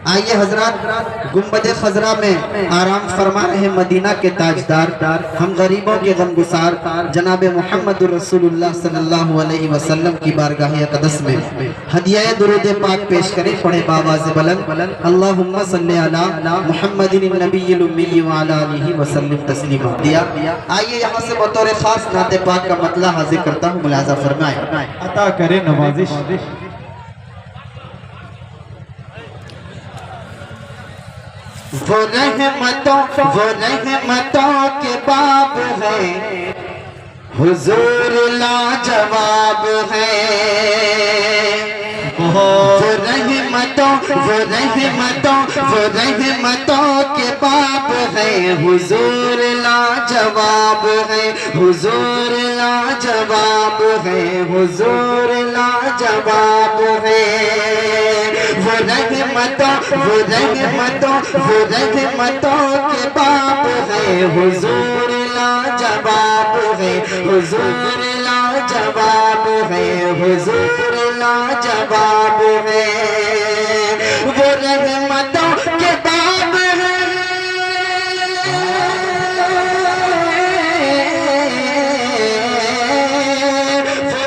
आइए हजरात, गुम्बदे खजरा में आराम फरमा रहे मदीना के ताजदार, हम गरीबों के गमगुसार जनाब मोहम्मद रसूलुल्लाह सल्लल्लाहु अलैहि वसल्लम की बारगाह अक़दस में हदिया दुरूद पाक पेश करें। पढ़े बावाज़ बुलंद अल्लाहुम्मा सल्ली अला मुहम्मदिन नबिय्यिल उम्मी व अला आलिहि व सल्लिम तस्लीमा दिया। आइए यहाँ से बतौर खास नाते पाक का मतला हाजिर करता हूँ, मुलाज़ा फरमाएं। अता करे नवाजिश। वो रहमतों के बाब है, हुजूर लाजवाब है। वो रहमतों के बाब है, हुजूर लाजवाब है, हुजूर लाजवाब है, हुजूर लाजवाब है। वो रहमतों के बाप है, हुजूर लाजवाब है, हुजूर लाजवाब है, हुजूर लाजवाब है। वो रहमतों के बाप है, वो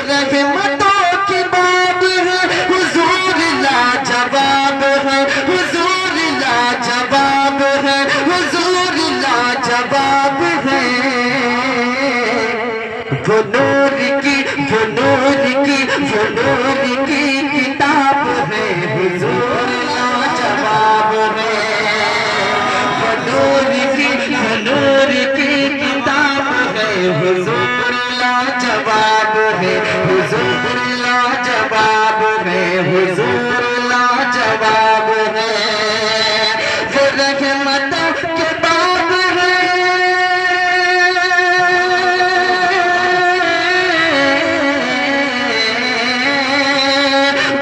रहमतों के बाप है, हुजूर लाजवाब है, हुजूर लाजवाब है, हुजूर लाजवाब है। वो नूर की किताब है, हुजूर लाजवाब है। वो नूर की किताब है, हुजूर लाजवाब है, हुजूर लाजवाब है, हुजूर लाजवाब है। वो रहमतों के बाब है,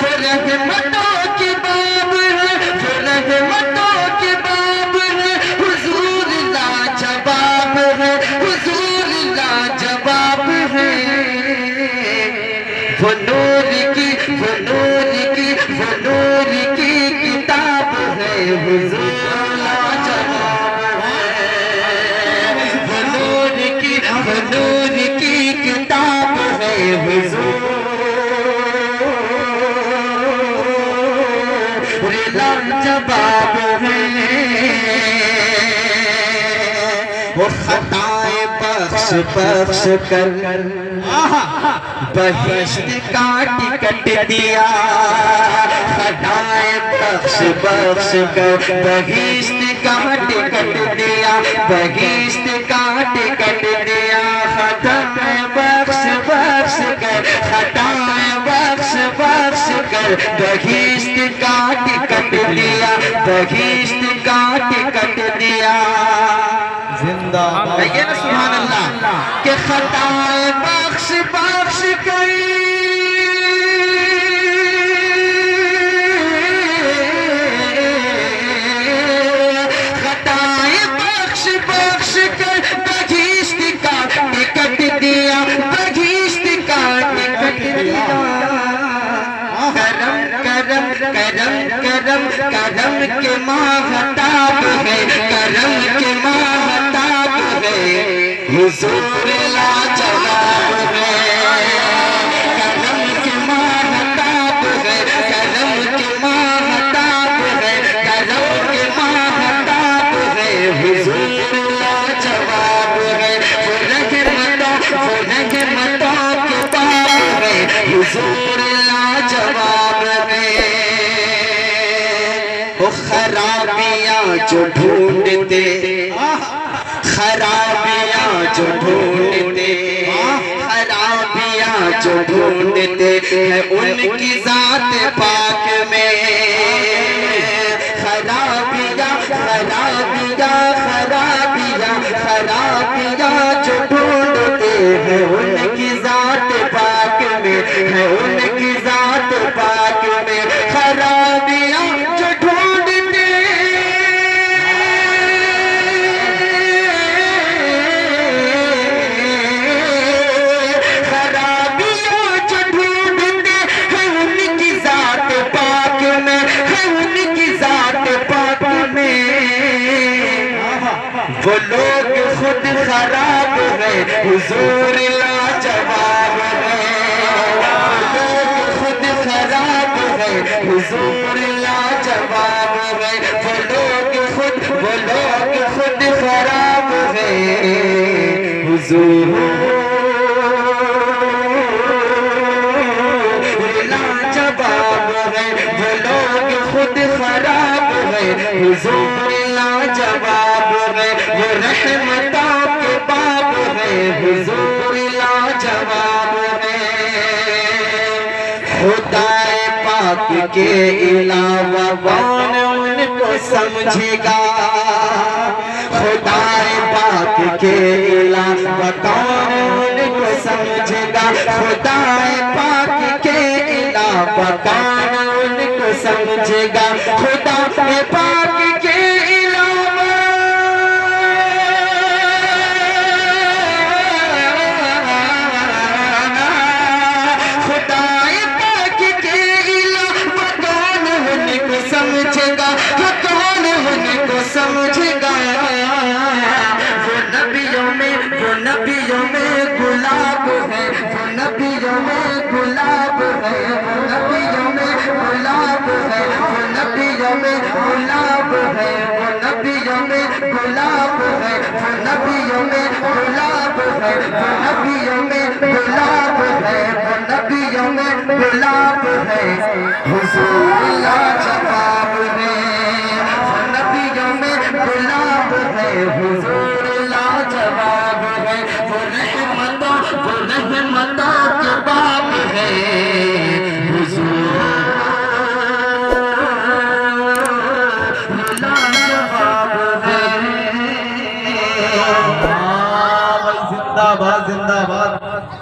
वो रहमतों के बाब है, वो रहमतों के बाब है, हुजूर लाजवाब है, हुजूर लाजवाब है। वो नूर की किताब है, हुजूर लाजवाब है। वो नूर की किताब है, हुजूर लाजवाब है। वो खताएं बख्श कर बहिश्त का टिकट दिया, खताएं बख्श कर बहिश्त का टिकट दिया, बहिश्त का टिकट दिया। खताएं बख्श कर, खताएं बख्श कर बहिश्त का टिकट दिया, बहिश्त का टिकट दिया। जिंदाबाद कहिए ना सुभान अल्लाह। के खताएं बख्श कर खताएं बख्श कर बहिश्त का टिकट दिया, बहिश्त का टिकट दिया। करम के महताब है, करम के महताब है, हुजूर लाजवाब है। करम के महताब है, करम के महताब है, करम के महताब है, हुजूर लाजवाब है। वो रहमतों के बाप है, हुजूर लाजवाब है। वो खराबियाँ जो ढूंढते, खराबियाँ जो ढूंढते, खराबियाँ जो ढूंढते हैं उनकी जात पाक में। खराबियाँ जो ढूंढते हैं उनकी जात पाक में, है उनकी जात पाक में। खराबियाँ जो ढूंढते, खराबियाँ जो ढूंढते हैं उनकी जात पाक में। वो लोग खुद खराब है, हुजूर लाजवाब है। वो लोग खुद खराब है, हुजूर लाजवाब है। वो लोग खुद खराब है, हुजूर लाजवाब है। वो लोग खुद खराब है, हुजूर लाजवाब है। वो रहमतों के बाब है, हुजूर लाजवाब है। खुदाए पाक के अलावा कौन उनको समझेगा? खुदाए पाक के अलावा कौन उनको समझेगा? खुदाए पाक के अलावा कौन उनको समझेगा? खुदा पाक के अलावा खुदाए पाक के अलावा कौन उनको समझेगा? कौन उनको समझेगा? वो नबियों में गुलाब है, वो नबियों में गुलाब है। वो नबियों में गुलाब है, वो नबियों में गुलाब है। वो नबियों में गुलाब है, वो नबियों में गुलाब है। वो नबियों में गुलाब है, वो नबियों में गुलाब है। हुजूर लाजवाब है, वो नबियों में गुलाब है। हुजूर लाजवाब है। वो रहमतों के बाब है, हुजूर लाजवाब है। जिंदाबाद जिंदाबाद।